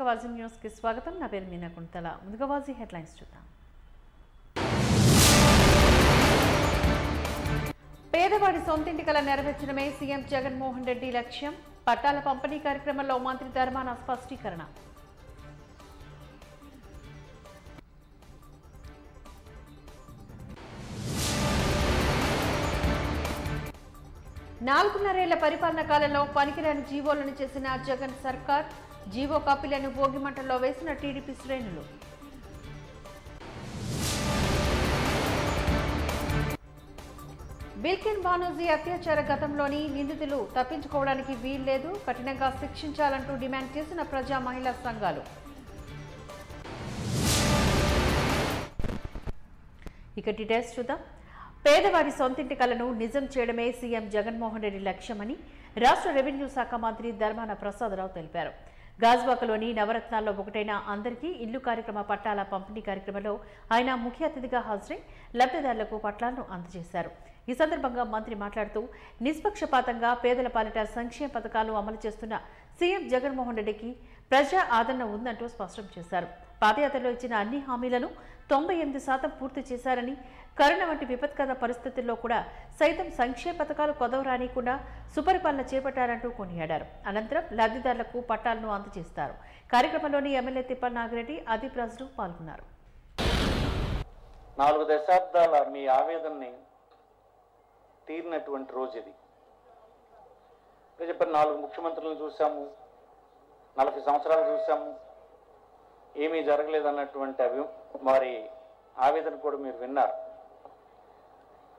వాజీ news కి స్వాగతం. నా పేరు మీనా కుంతల. ముందుగా వాజీ హెడ్లైన్స్ చూద్దాం. పేదవాడి సొంతింటి కల నెరవేర్చడమే సీఎం జగన్మోహన్ రెడ్డి లక్ష్యం. పట్టాల పంపిణీ కార్యక్రమంలో మంత్రి ధర్మాన స్పష్టీకరణ. నాలుగున్నరేళ్ల పరిపాలన కాలంలో పనికిరాని జీవోలను చేసిన జగన్ సర్కార్. జీవో కాపీలను భోగిమంటల్లో వేసిన టీడీపీ శ్రేణులు. బిల్కిన్ బానోజీ అత్యాచార గతంలోని నిందితులు తప్పించుకోవడానికి వీల్లేదు, కఠినంగా శిక్షించాలంటూ డిమాండ్ చేసిన ప్రజా మహిళా సంఘాలు. ఇక డీటెయిల్స్ చూద్దాం. పేదవాడి సొంతింటి కలను నిజం చేయడమే సీఎం జగన్మోహన్ రెడ్డి లక్ష్యమని రాష్ట్ర రెవెన్యూ శాఖ మంత్రి ధర్మాన ప్రసాదరావు తెలిపారు. గాజువాకలోని నవరత్నాల్లో ఒకటైన అందరికీ ఇల్లు కార్యక్రమ పట్టాల పంపిణీ కార్యక్రమంలో ఆయన ముఖ్య అతిథిగా హాజరై లబ్ధిదారులకు పట్టాలను అందజేశారు. ఈ సందర్భంగా మంత్రి మాట్లాడుతూ నిష్పక్షపాతంగా పేదల పాలిట సంక్షేమ పథకాలు అమలు చేస్తున్న సీఎం జగన్మోహన్ రెడ్డికి ప్రజా ఆదరణ ఉందంటూ స్పష్టం చేశారు. పాదయాత్రలో ఇచ్చిన అన్ని హామీలను 98% పూర్తి చేశారని, కరోనా వంటి విపత్కర పరిస్థితుల్లో కూడా సైతం సంక్షేమ పథకాలు కొదవరానికుండా సుపరిపాలన చేపట్టారంటూ కొనియాడారు. అనంతరం లబ్ధిదారులకు పట్టాలను అందజేస్తారు. కార్యక్రమంలోని ఎమ్మెల్యే తిప్పల్ నాగిరెడ్డి, అదీప్ రాజులు పాల్గొన్నారు. 4 దశాబ్దాల మీ ఆవేదనని తీరినటువంటి రోజు ఇది. చెప్పారు, 4 ముఖ్యమంత్రులను చూసాము, 40 సంవత్సరాలు చూసాము, ఏమీ జరగలేదన్నటువంటి వారి ఆవేదన కూడా మీరు విన్నారు.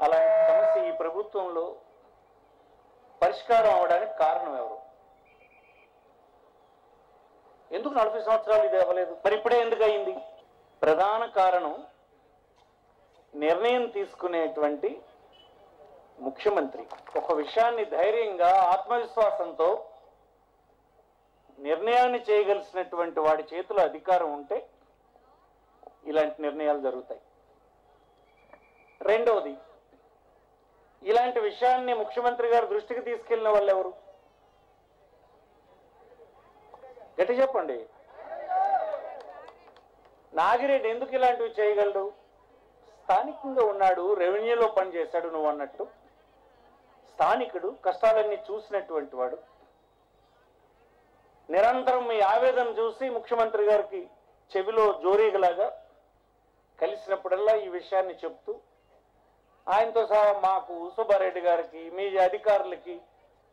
అలాంటి సమస్య ఈ ప్రభుత్వంలో పరిష్కారం అవడానికి కారణం ఎవరు? ఎందుకు 40 సంవత్సరాలు ఇది అవ్వలేదు? మరి ఇప్పుడే ఎందుకు అయింది? ప్రధాన కారణం నిర్ణయం తీసుకునేటువంటి ముఖ్యమంత్రి ఒక విషయాన్ని ధైర్యంగా ఆత్మవిశ్వాసంతో నిర్ణయాన్ని చేయగలిసినటువంటి వాడి చేతిలో అధికారం ఉంటే ఇలాంటి నిర్ణయాలు జరుగుతాయి. రెండవది, ఇలాంటి విషయాన్ని ముఖ్యమంత్రి గారి దృష్టికి తీసుకెళ్లిన వాళ్ళు ఎవరు? గట్టి చెప్పండి. నాగిరెడ్డి ఎందుకు ఇలాంటివి చేయగలడు? స్థానికంగా ఉన్నాడు, రెవెన్యూలో పనిచేశాడు, నువ్వు అన్నట్టు స్థానికుడు, కష్టాలన్నీ చూసినటువంటి వాడు. నిరంతరం మీ ఆవేదన చూసి ముఖ్యమంత్రి గారికి చెవిలో జోరీగలాగా కలిసినప్పుడల్లా ఈ విషయాన్ని చెప్తూ ఆయనతో సహా మాకు సుబ్బారెడ్డి గారికి, మీ అధికారులకి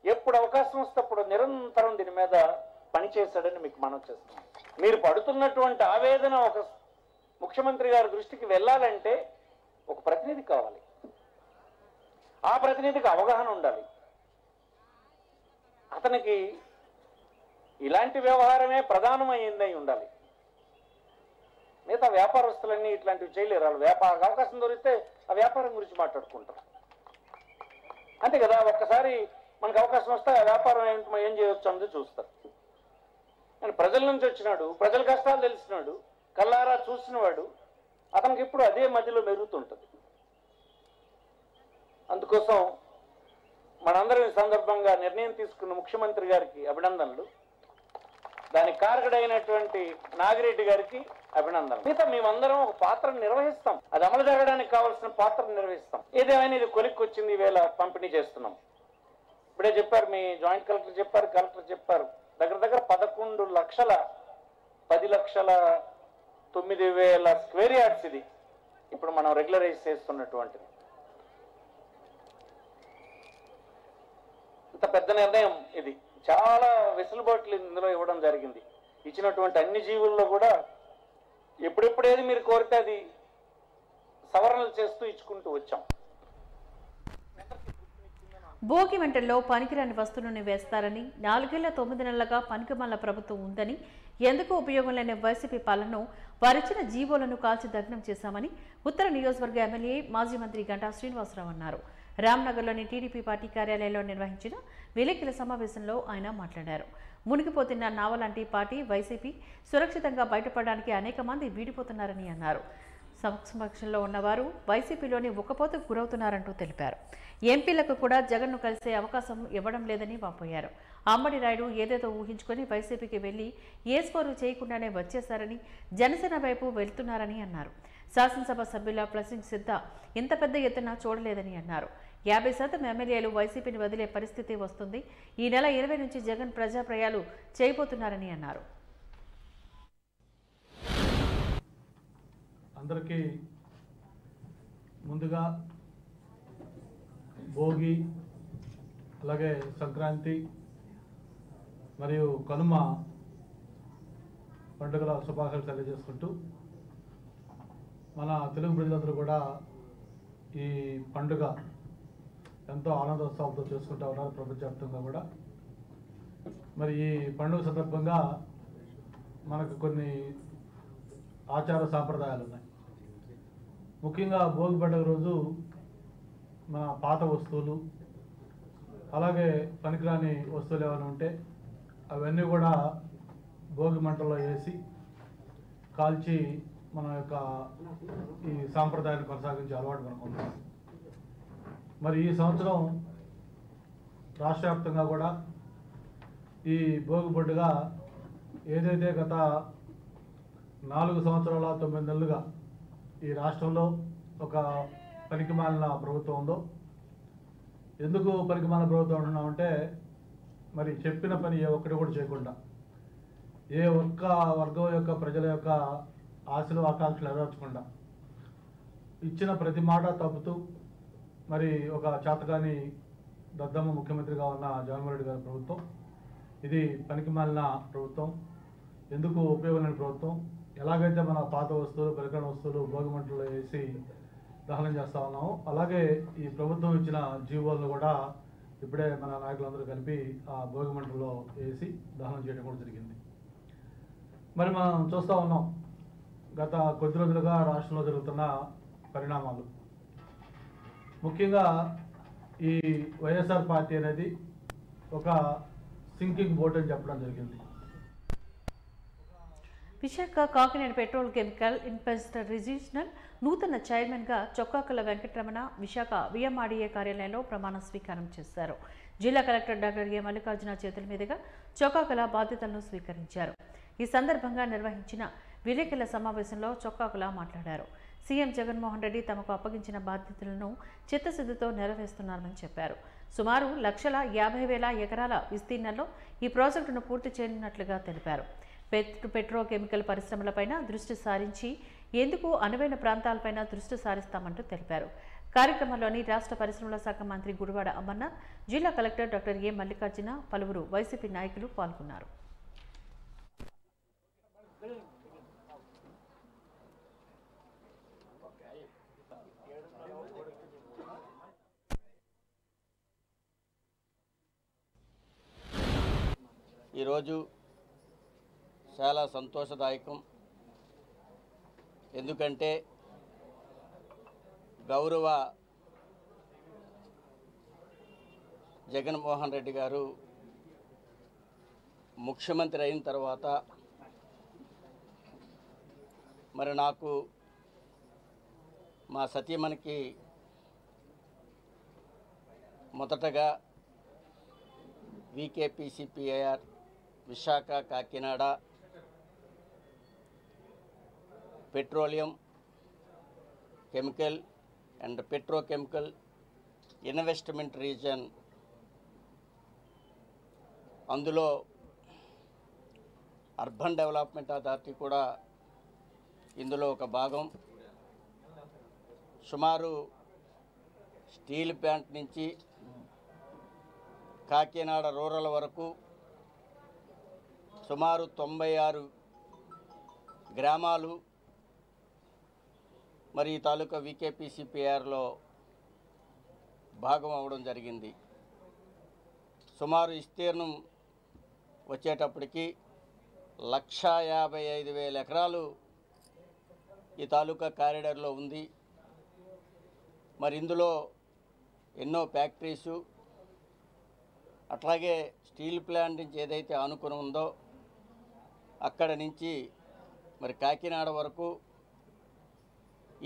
ఎప్పుడు అవకాశం వస్తే అప్పుడు నిరంతరం దీని మీద పనిచేశాడని మీకు మనం చేస్తున్నాం. మీరు పడుతున్నటువంటి ఆవేదన ఒక ముఖ్యమంత్రి గారి దృష్టికి వెళ్ళాలంటే ఒక ప్రతినిధి కావాలి. ఆ ప్రతినిధికి అవగాహన ఉండాలి. అతనికి ఇలాంటి వ్యవహారమే ప్రధానమైందై ఉండాలి. మిగతా వ్యాపారస్తులన్నీ ఇట్లాంటివి చేయలేరు. వాళ్ళు అవకాశం దొరికితే ఆ వ్యాపారం గురించి మాట్లాడుకుంటారు, అంతే కదా. ఒక్కసారి మనకు అవకాశం వస్తే ఆ వ్యాపారం ఏం చేయవచ్చు అన్నది చూస్తారు. కానీ ప్రజల నుంచి వచ్చినాడు, ప్రజల కష్టాలు తెలిసినాడు, కళ్ళారా చూసినవాడు, అతనికి ఇప్పుడు అదే మధ్యలో మెరుగుతుంటుంది. అందుకోసం మనందరం ఈ సందర్భంగా నిర్ణయం తీసుకున్న ముఖ్యమంత్రి గారికి అభినందనలు, దానికి కారకుడైనటువంటి నాగిరెడ్డి గారికి అభినందనలు. మిగతా మేమందరం ఒక పాత్రను నిర్వహిస్తాం, అది అమలు జరగడానికి కావాల్సిన పాత్రను నిర్వహిస్తాం. ఏదేమైనా ఇది కొలిక్కి వచ్చింది, ఈవేళ పంపిణీ చేస్తున్నాం. ఇప్పుడే చెప్పారు, మీ జాయింట్ కలెక్టర్ చెప్పారు, కలెక్టర్ చెప్పారు, దగ్గర 10,09,00,000 స్క్వేర్ యార్డ్స్ ఇది ఇప్పుడు మనం రెగ్యులరైజ్ చేస్తున్నటువంటిది. ఇంత పెద్ద నిర్ణయం ఇది. చాలా వెసులుబాట్లు ఇందులో ఇవ్వడం జరిగింది. ఇచ్చినటువంటి అన్ని జీవుల్లో కూడా ఎప్పుడెప్పుడేది మీరు కోరితే అది సవరణలు చేస్తూ ఇచ్చుకుంటూ వచ్చాం. భోగి మంటల్లో పనికిరాని వస్తువులను వేస్తారని, 4 ఏళ్ల 9 నెలలుగా పనికిమాల ప్రభుత్వం ఉందని, ఎందుకు ఉపయోగం లేని వైసీపీ పాలనను వారిచ్చిన జీవోలను కాల్చి దగ్నం చేశామని ఉత్తర నియోజకవర్గ ఎమ్మెల్యే మాజీ మంత్రి గంటా శ్రీనివాసరావు అన్నారు. రామ్నగర్లోని టీడీపీ పార్టీ కార్యాలయంలో నిర్వహించిన విలేకరుల సమావేశంలో ఆయన మాట్లాడారు. మునిగిపోతున్న నావలాంటి పార్టీ వైసీపీ సురక్షితంగా బయటపడడానికి అనేక మంది వీడిపోతున్నారని అన్నారు. సమక్షంలో ఉన్నవారు వైసీపీలోని ఉక్కపోతకు గురవుతున్నారంటూ తెలిపారు. ఎంపీలకు కూడా జగన్ను కలిసే అవకాశం ఇవ్వడం లేదని వాపోయారు. అమ్మడి రాయుడు ఏదేదో ఊహించుకొని వైసీపీకి వెళ్లి ఏ స్కోరు చేయకుండానే వచ్చేశారని, జనసేన వైపు వెళ్తున్నారని అన్నారు. శాసనసభ సభ్యుల ప్లసింగ్ సిద్ధ ఇంత పెద్ద ఎత్తున చూడలేదని అన్నారు. 50% ఎమ్మెల్యేలు వైసీపీని వదిలే పరిస్థితి వస్తుంది. ఈ నెల 20 నుంచి జగన్ ప్రజాప్రయాలు చేయబోతున్నారని అన్నారు. అందరికీ ముందుగా భోగి, అలాగే సంక్రాంతి మరియు కనుమ పండుగల శుభాకాంక్షలు తెలియజేసుకుంటూ, మన తెలుగు ప్రజలందరూ కూడా ఈ పండుగ ఎంతో ఆనందోత్సవంతో చేసుకుంటూ ఉన్నారు ప్రపంచవ్యాప్తంగా కూడా. మరి ఈ పండుగ సందర్భంగా మనకు కొన్ని ఆచార సాంప్రదాయాలు ఉన్నాయి. ముఖ్యంగా భోగి పండుగ రోజు మన పాత వస్తువులు, అలాగే పనికిరాని వస్తువులు ఏమైనా ఉంటే అవన్నీ కూడా భోగి మంటల్లో వేసి కాల్చి మన యొక్క ఈ సాంప్రదాయాన్ని కొనసాగించే అలవాటు మనకు ఉంది. మరి ఈ సంవత్సరం రాష్ట్ర వ్యాప్తంగా కూడా ఈ భోగి పండుగ ఏదైతే గత 4 సంవత్సరాల 9 నెలలుగా ఈ రాష్ట్రంలో ఒక పనికిమాలిన ప్రభుత్వం ఉందో, ఎందుకు పనికిమాలిన ప్రభుత్వం అంటున్నామంటే, మరి చెప్పిన పని ఏ ఒక్కటి కూడా చేయకుండా, ఏ ఒక్క వర్గం యొక్క ప్రజల యొక్క ఆశలు ఆకాంక్షలు నెరవేర్చకుండా, ఇచ్చిన ప్రతి మాట తప్పుతూ, మరి ఒక చేతగాని దద్దమ్మ ముఖ్యమంత్రిగా ఉన్న జగన్మోహన్ రెడ్డి గారి ప్రభుత్వం ఇది పనికిమాలిన ప్రభుత్వం, ఎందుకు ఉపయోగం ప్రభుత్వం. ఎలాగైతే మన పాత వస్తువులు, పరికరణ వస్తువులు భోగి మంటల్లో వేసి దహనం చేస్తూ ఉన్నాము, అలాగే ఈ ప్రభుత్వం ఇచ్చిన జీవోలను కూడా ఇప్పుడే మన నాయకులందరూ కలిపి ఆ భోగి మంటల్లో వేసి దహనం చేయడం కూడా జరిగింది. మరి మనం చూస్తూ ఉన్నాం గత కొద్ది రోజులుగా రాష్ట్రంలో జరుగుతున్న పరిణామాలు. ముఖ్యంగా ఈ వైఎస్ఆర్ పార్టీ అనేది ఒక సింకింగ్ బోట్ అని చెప్పడం జరిగింది. Visakha Kakinada petrol chemical investor రిజిస్ట్రల్ నూతన చైర్మన్గా చొక్కాకుల వెంకటరమణ విశాఖ విఎంఆర్డీఏ కార్యాలయంలో ప్రమాణ స్వీకారం చేశారు. జిల్లా కలెక్టర్ డాక్టర్ ఏ మల్లికార్జున చేతుల మీదుగా చొక్కాకుల బాధ్యతలను స్వీకరించారు. ఈ సందర్భంగా నిర్వహించిన విలేకరుల సమావేశంలో చొక్కాకుల మాట్లాడారు. సీఎం జగన్మోహన్ రెడ్డి తమకు అప్పగించిన బాధ్యతలను చిత్తశుద్ధితో నెరవేరుస్తున్నారని చెప్పారు. సుమారు 1,50,000 ఎకరాల విస్తీర్ణంలో ఈ ప్రాజెక్టును పూర్తి చేయనున్నట్లుగా తెలిపారు. పెట్రోకెమికల్ పరిశ్రమలపైన దృష్టి సారించి ఎందుకు అనువైన ప్రాంతాలపైన దృష్టి సారిస్తామంటూ తెలిపారు. కార్యక్రమంలోని రాష్ట్ర పరిశ్రమల శాఖ మంత్రి గుడివాడ అమర్నాథ్, జిల్లా కలెక్టర్ డాక్టర్ ఏ మల్లికార్జున, పలువురు వైసీపీ నాయకులు పాల్గొన్నారు. ఈరోజు చాలా సంతోషదాయకం. ఎందుకంటే గౌరవ జగన్మోహన్ రెడ్డి గారు ముఖ్యమంత్రి అయిన తర్వాత మరి నాకు మా సతీమణికి మొదటగా VKPCPIR Visakha Kakinada petroleum chemical and petrochemical investment reason, అందులో అర్బన్ డెవలప్మెంట్ అథారిటీ కూడా ఇందులో ఒక భాగం. సుమారు స్టీల్ ప్లాంట్ నుంచి కాకినాడ రూరల్ వరకు సుమారు 96 గ్రామాలు మరి ఈ తాలూకా VKPCPIRలో భాగం అవ్వడం జరిగింది. సుమారు విస్తీర్ణం వచ్చేటప్పటికి 1,55,000 ఎకరాలు ఈ తాలూకా కారిడార్లో ఉంది. మరి ఇందులో ఎన్నో ఫ్యాక్టరీసు, అట్లాగే స్టీల్ ప్లాంట్ నుంచి ఏదైతే ఆనుకుని ఉందో అక్కడ నుంచి మరి కాకినాడ వరకు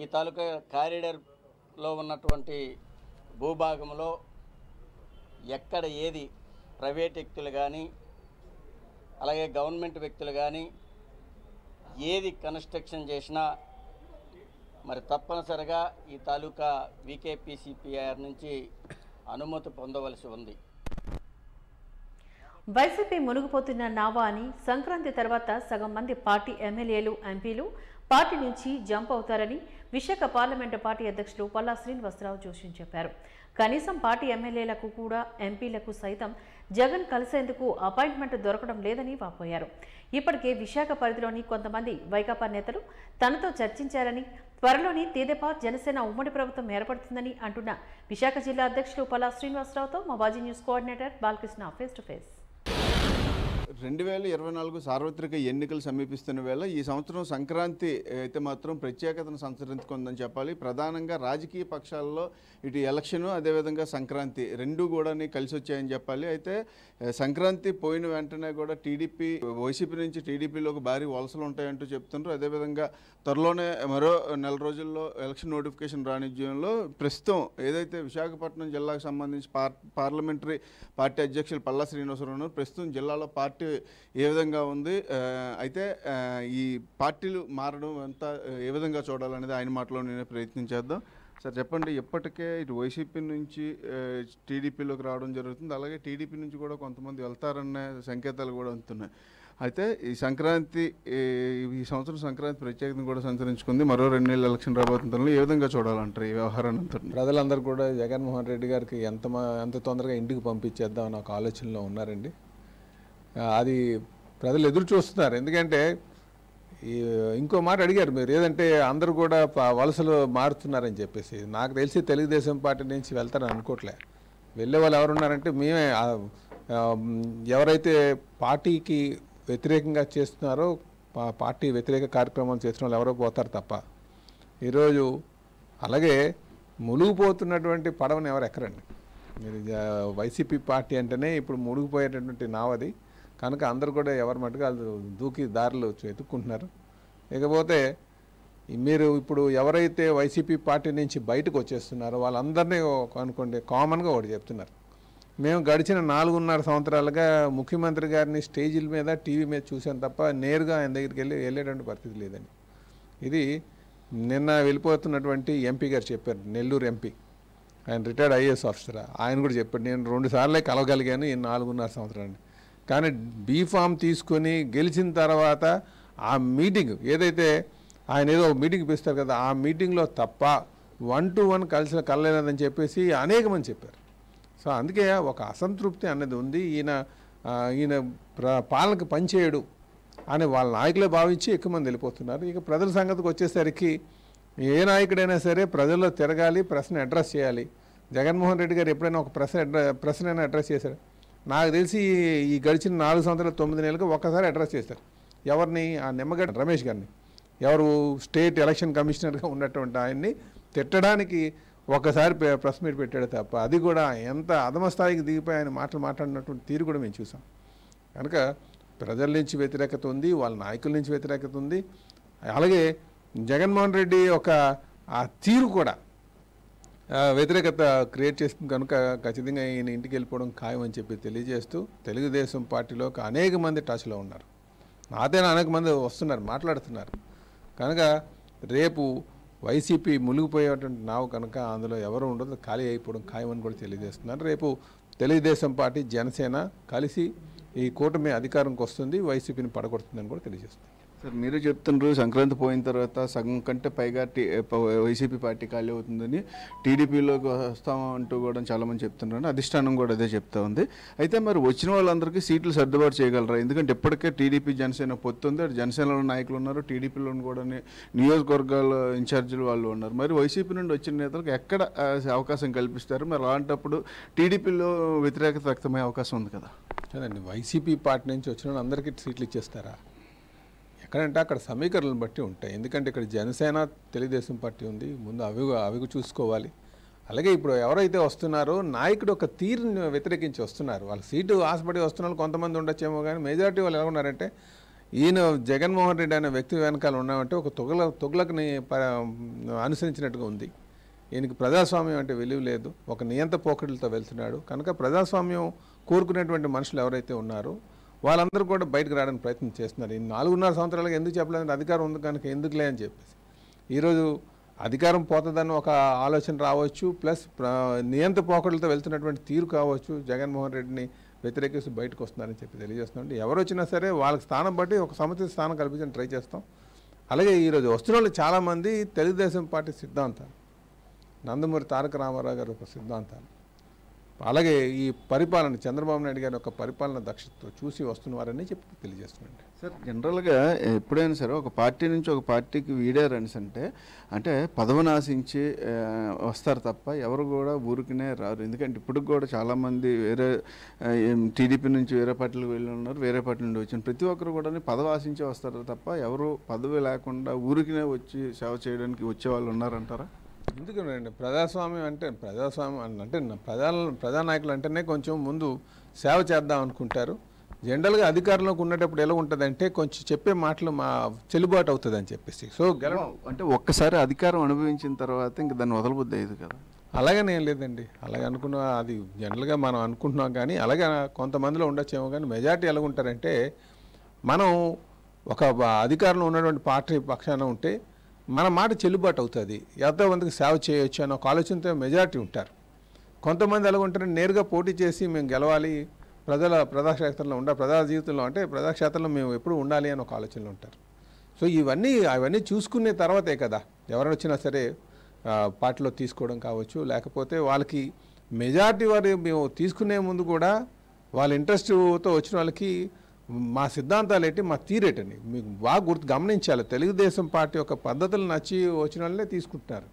ఈ తాలూకా కారిడార్లో ఉన్నటువంటి భూభాగంలో ఎక్కడ ఏది ప్రైవేట్ వ్యక్తులు కానీ అలాగే గవర్నమెంట్ వ్యక్తులు కానీ ఏది కన్స్ట్రక్షన్ చేసినా మరి తప్పనిసరిగా ఈ తాలూకా వికేపీసీపీఆర్ నుంచి అనుమతి పొందవలసి ఉంది. వైసీపీ మునిగిపోతున్న నావా అని సంక్రాంతి తర్వాత సగం మంది పార్టీ ఎమ్మెల్యేలు ఎంపీలు పార్టీ నుంచి జంప్ అవుతారని విశాఖ పార్లమెంటు పార్టీ అధ్యక్షులు పల్లా శ్రీనివాసరావు జోషి చెప్పారు. కనీసం పార్టీ ఎమ్మెల్యేలకు కూడా ఎంపీలకు సైతం జగన్ కలిసేందుకు అపాయింట్మెంట్ దొరకడం లేదని వాపోయారు. ఇప్పటికే విశాఖ పరిధిలోని కొంతమంది వైకాపా నేతలు తనతో చర్చించారని, త్వరలోని తెదేపా జనసేన ఉమ్మడి ప్రభుత్వం ఏర్పడుతుందని అంటున్న విశాఖ జిల్లా అధ్యక్షులు పల్లా శ్రీనివాసరావుతో మా Baji news coordinator Balakrishna face to face. 2024 సార్వత్రిక ఎన్నికలు సమీపిస్తున్న వేళ ఈ సంవత్సరం సంక్రాంతి అయితే మాత్రం ప్రత్యేకతను సంతరించుకుందని చెప్పాలి. ప్రధానంగా రాజకీయ పక్షాల్లో ఇటు ఎలక్షను అదేవిధంగా సంక్రాంతి రెండూ కూడా కలిసి వచ్చాయని చెప్పాలి. అయితే సంక్రాంతి పోయిన వెంటనే కూడా వైసీపీ నుంచి టీడీపీలోకి భారీ వలసలు ఉంటాయంటూ చెప్తున్నారు. అదేవిధంగా త్వరలోనే మరో నెల రోజుల్లో ఎలక్షన్ నోటిఫికేషన్ రానిధ్యంలో ప్రస్తుతం ఏదైతే విశాఖపట్నం జిల్లాకు సంబంధించి పార్లమెంటరీ పార్టీ అధ్యక్షులు పల్లా శ్రీనివాసరావు ప్రస్తుతం జిల్లాలో పార్టీ ఏ విధంగా ఉంది, అయితే ఈ పార్టీలు మారడం అంతా ఏ విధంగా చూడాలనేది ఆయన మాటలో నేను ప్రయత్నించేద్దాం. సార్ చెప్పండి, ఇప్పటికే ఇటు వైసీపీ నుంచి టీడీపీలోకి రావడం జరుగుతుంది, అలాగే టీడీపీ నుంచి కూడా కొంతమంది వెళ్తారనే సంకేతాలు కూడా అందుతున్నాయి. అయితే ఈ సంక్రాంతి ఈ సంవత్సరం సంక్రాంతి ప్రత్యేకతను కూడా సంతరించుకుంది. మరో 2 నెలల ఎలక్షన్ రాబోతుందో ఏ విధంగా చూడాలంటారు ఈ వ్యవహారాన్ని అంతా? ప్రజలందరూ కూడా జగన్మోహన్ రెడ్డి గారికి ఎంత తొందరగా ఇంటికి పంపించేద్దాం అన్న ఒక ఆలోచనలో ఉన్నారండి. అది ప్రజలు ఎదురు చూస్తున్నారు. ఎందుకంటే ఇంకో మాట అడిగారు మీరు, ఏదంటే అందరూ కూడా వలసలు మారుతున్నారని చెప్పేసి. నాకు తెలిసి తెలుగుదేశం పార్టీ నుంచి వెళ్తారని అనుకోవట్లే. వెళ్ళే వాళ్ళు ఎవరున్నారంటే మేమే, ఎవరైతే పార్టీకి వ్యతిరేకంగా చేస్తున్నారో పార్టీ వ్యతిరేక కార్యక్రమాలు చేస్తున్న వాళ్ళు ఎవరో పోతారు తప్ప ఈరోజు అలాగే మునిగిపోతున్నటువంటి పడవని ఎవరు ఎక్కరండి. మీరు వైసీపీ పార్టీ అంటేనే ఇప్పుడు మునిగిపోయేటటువంటి నావది కనుక అందరూ కూడా ఎవరి మటుకు వాళ్ళు దూకి దారులు వెతుక్కుంటున్నారు. ఇకపోతే మీరు ఇప్పుడు ఎవరైతే వైసీపీ పార్టీ నుంచి బయటకు వచ్చేస్తున్నారో వాళ్ళందరినీ అనుకోండి కామన్గా ఒకటి చెప్తున్నారు, మేము గడిచిన 4.5 సంవత్సరాలుగా ముఖ్యమంత్రి గారిని స్టేజీల మీద టీవీ మీద చూసాను తప్ప నేరుగా ఆయన దగ్గరికి వెళ్ళేటువంటి పరిస్థితి లేదండి. ఇది నిన్న వెళ్ళిపోతున్నటువంటి ఎంపీ గారు చెప్పారు, నెల్లూరు ఎంపీ, ఆయన రిటైర్డ్ ఐఏఎస్ ఆఫీసర్. ఆయన కూడా చెప్పాడు, నేను 2 సార్లే కలవగలిగాను ఈ 4.5 సంవత్సరాలు. కానీ బీఫామ్ తీసుకొని గెలిచిన తర్వాత ఆ మీటింగ్ ఏదైతే ఆయన ఏదో మీటింగ్ పిలుస్తారు కదా, ఆ మీటింగ్లో తప్ప 1-to-1 కలలేదని చెప్పేసి అనేక మంది చెప్పారు. సో అందుకే ఒక అసంతృప్తి అన్నది ఉంది. ఈయన పాలనకు పనిచేయడు అని వాళ్ళ నాయకులే భావించి ఎక్కువ మంది వెళ్ళిపోతున్నారు. ఇక ప్రజల సంగతికి వచ్చేసరికి ఏ నాయకుడైనా సరే ప్రజల్లో తిరగాలి, ప్రశ్న అడ్రస్ చేయాలి. జగన్మోహన్ రెడ్డి గారు ఎప్పుడైనా ఒక ప్రశ్న అడ్రస్ చేశారు? నాకు తెలిసి ఈ గడిచిన 4 సంవత్సరాలు 9 నెలలకు ఒక్కసారి అడ్రస్ చేశారు. ఎవరిని? ఆ నిమ్మగడ్డ రమేష్ గారిని, ఎవరు స్టేట్ ఎలక్షన్ కమిషనర్గా ఉన్నటువంటి ఆయన్ని తిట్టడానికి ఒక్కసారి ప్రెస్ మీట్ పెట్టాడు తప్ప అది కూడా ఎంత అధమ స్థాయికి దిగిపోయి ఆయన మాట్లాడినటువంటి తీరు కూడా మేము చూసాం. కనుక ప్రజల నుంచి వ్యతిరేకత ఉంది, వాళ్ళ నాయకుల నుంచి వ్యతిరేకత ఉంది. అలాగే జగన్మోహన్ రెడ్డి ఆ తీరు కూడా వ్యతిరేకత క్రియేట్ చేస్తుంది. కనుక ఖచ్చితంగా ఈయన ఇంటికి వెళ్ళిపోవడం ఖాయం అని చెప్పి తెలియజేస్తూ తెలుగుదేశం పార్టీలోకి అనేక మంది టచ్లో ఉన్నారు, నాతేనా అనేక మంది వస్తున్నారు, మాట్లాడుతున్నారు. కనుక రేపు వైసీపీ మునిగిపోయేటువంటి నావు కనుక అందులో ఎవరు ఉండదు, ఖాళీ అయిపోవడం ఖాయం అని కూడా తెలియజేస్తున్నారు. రేపు తెలుగుదేశం పార్టీ జనసేన కలిసి ఈ కూటమి అధికారంకి వస్తుంది, వైసీపీని పడగొడుతుందని కూడా తెలియజేస్తుంది. సార్ మీరు చెప్తున్నారు సంక్రాంతి పోయిన తర్వాత సగం కంటే పైగా వైసీపీ పార్టీ ఖాళీ అవుతుందని, టీడీపీలోకి వస్తామంటూ కూడా చాలామంది చెప్తున్నారు, అధిష్టానం కూడా అదే చెప్తా ఉంది. అయితే మరి వచ్చిన వాళ్ళందరికీ సీట్లు సర్దుబాటు చేయగలరా? ఎందుకంటే ఇప్పటికే టీడీపీ జనసేన పొత్తుంది, జనసేనలో నాయకులు ఉన్నారు, టీడీపీలో కూడా నియోజకవర్గాల ఇన్ఛార్జీలు వాళ్ళు ఉన్నారు. మరి వైసీపీ నుండి వచ్చిన నేతలకు ఎక్కడ అవకాశం కల్పిస్తారు? మరి అలాంటప్పుడు టీడీపీలో వ్యతిరేకత వ్యక్తమయ్యే అవకాశం ఉంది కదా. అదండి, వైసీపీ పార్టీ నుంచి వచ్చిన అందరికీ సీట్లు ఇచ్చేస్తారా? ఎక్కడంటే అక్కడ సమీకరణలను బట్టి ఉంటాయి. ఎందుకంటే ఇక్కడ జనసేన తెలుగుదేశం పార్టీ ఉంది, ముందు అవి చూసుకోవాలి. అలాగే ఇప్పుడు ఎవరైతే వస్తున్నారో నాయకుడు ఒక తీరుని వ్యతిరేకించి వస్తున్నారు, వాళ్ళ సీటు ఆశపడి వస్తున్నారు కొంతమంది ఉండొచ్చేమో, కానీ మెజారిటీ వాళ్ళు ఎలా ఉన్నారంటే ఈయన జగన్మోహన్ రెడ్డి అనే వ్యక్తి వెనకాల ఉన్నామంటే ఒక తొగలకుని అనుసరించినట్టుగా ఉంది. ఈయనకి ప్రజాస్వామ్యం అంటే విలువ లేదు, ఒక నియంత పోకడలతో వెళ్తున్నాడు. కనుక ప్రజాస్వామ్యం కోరుకునేటువంటి మనుషులు ఎవరైతే ఉన్నారో వాళ్ళందరూ కూడా బయటకు రావడానికి ప్రయత్నం చేస్తున్నారు. ఈ 4.5 సంవత్సరాలుగా ఎందుకు చెప్పలేదంటే అధికారం ఉంది కనుక ఎందుకులే అని చెప్పేసి. ఈరోజు అధికారం పోతుందని ఒక ఆలోచన రావచ్చు, ప్లస్ నియంత్ర పోకడలతో వెళ్తున్నటువంటి తీరు కావచ్చు, జగన్మోహన్ రెడ్డిని వ్యతిరేకిస్తూ బయటకు వస్తున్నారని చెప్పి తెలియజేస్తున్నాం. ఎవరు వచ్చినా సరే వాళ్ళకి స్థానం బట్టి ఒక సముచిత స్థానం కల్పించడానికి ట్రై చేస్తాం. అలాగే ఈరోజు వస్తున్న వాళ్ళు చాలామంది తెలుగుదేశం పార్టీ సిద్ధాంతాలు, నందమూరి తారక రామారావు గారి ఒక సిద్ధాంతాలు, అలాగే ఈ పరిపాలన చంద్రబాబు నాయుడు గారి యొక్క పరిపాలన దక్షతతో చూసి వస్తున్నవారని చెప్పి తెలియజేస్తున్నాండి. సార్, జనరల్గా ఎప్పుడైనా సరే ఒక పార్టీ నుంచి ఒక పార్టీకి వీడారని అంటే పదవిని ఆశించి వస్తారు తప్ప ఎవరు కూడా ఊరికినే రారు. ఎందుకంటే ఇప్పుడు కూడా చాలామంది వేరే టీడీపీ నుంచి వేరే పార్టీలకు వెళ్ళి ఉన్నారు, వేరే పార్టీ నుండి వచ్చిన ప్రతి ఒక్కరు కూడా పదవి ఆశించి వస్తారు తప్ప ఎవరు పదవి లేకుండా ఊరికినే వచ్చి సేవ చేయడానికి వచ్చేవాళ్ళు ఉన్నారంటారా? ఎందుకంటే ప్రజాస్వామ్యం అంటే ప్రజానాయకులు అంటేనే కొంచెం ముందు సేవ చేద్దాం అనుకుంటారు. జనరల్గా అధికారంలోకి ఉన్నప్పుడు ఎలా ఉంటుందంటే కొంచెం చెప్పే మాటలు మా చెల్లుబాటు అవుతుంది అని చెప్పేసి. సో అంటే ఒక్కసారి అధికారం అనుభవించిన తర్వాత ఇంక దాన్ని వదలబుద్ధి అయ్యేది కదా. అలాగనే ఏం లేదండి, అలాగే అనుకున్నా అది జనరల్గా మనం అనుకుంటున్నాం. కానీ అలాగే కొంతమందిలో ఉండొచ్చేమో. కానీ మెజారిటీ ఎలా ఉంటారంటే మనం ఒక అధికారంలో ఉన్నటువంటి పార్టీ పక్షాన ఉంటే మన మాట చెల్లుబాటు అవుతుంది, ఎంతోమందికి సేవ చేయొచ్చు అని ఒక ఆలోచనతో మెజారిటీ ఉంటారు. కొంతమంది ఎలా ఉంటారంటే నేరుగా పోటీ చేసి మేము గెలవాలి, ప్రజాక్షేత్రంలో ప్రజా జీవితంలో అంటే ప్రజాక్షేత్రంలో మేము ఎప్పుడు ఉండాలి అని ఒక ఆలోచనలో ఉంటారు. సో అవన్నీ చూసుకునే తర్వాతే కదా ఎవరైనా వచ్చినా సరే పార్టీలో తీసుకోవడం కావచ్చు, లేకపోతే వాళ్ళకి మెజారిటీ వారు మేము తీసుకునే ముందు కూడా వాళ్ళ ఇంట్రెస్ట్తో వచ్చిన వాళ్ళకి మా సిద్ధాంతాలు ఏంటి, మా తీరేటండి మీకు బాగా గమనించాలి. తెలుగుదేశం పార్టీ యొక్క పద్ధతులు నచ్చి వచ్చిన వాళ్ళనే తీసుకుంటున్నారు.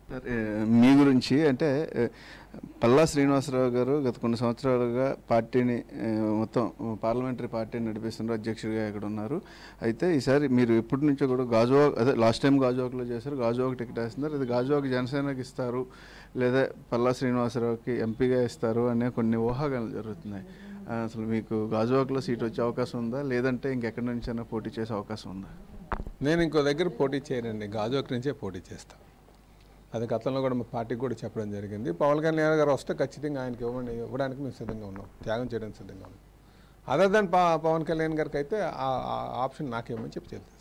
మీ గురించి అంటే పల్లా శ్రీనివాసరావు గారు గత కొన్ని సంవత్సరాలుగా పార్టీని మొత్తం పార్లమెంటరీ పార్టీని నడిపిస్తున్నారు, అధ్యక్షుడిగా ఇక్కడ ఉన్నారు. అయితే ఈసారి మీరు ఎప్పటి నుంచో కూడా లాస్ట్ టైం గాజువాకలో చేశారు, గాజువాక టికెట్ వేస్తున్నారు. ఇది గాజువాక జనసేనకి ఇస్తారు లేదా పల్లా శ్రీనివాసరావుకి ఎంపీగా ఇస్తారు అనే కొన్ని ఊహాగానాలు జరుగుతున్నాయి. అసలు మీకు గాజువాకలో సీట్ వచ్చే అవకాశం ఉందా, లేదంటే ఇంకెక్కడి నుంచైనా పోటీ చేసే అవకాశం ఉందా? నేను ఇంకో దగ్గర పోటీ చేయనండి, గాజువాక నుంచే పోటీ చేస్తాను. అది గతంలో కూడా మా పార్టీకి కూడా చెప్పడం జరిగింది. పవన్ కళ్యాణ్ గారు వస్తే ఖచ్చితంగా ఆయనకి ఇవ్వడానికి మేము సిద్ధంగా ఉన్నాం, త్యాగం చేయడానికి సిద్ధంగా ఉన్నాం. అదర్ దాన్ పవన్ కళ్యాణ్ గారికి అయితే ఆ ఆప్షన్ నాకేమని చెప్పి చేస్తాను.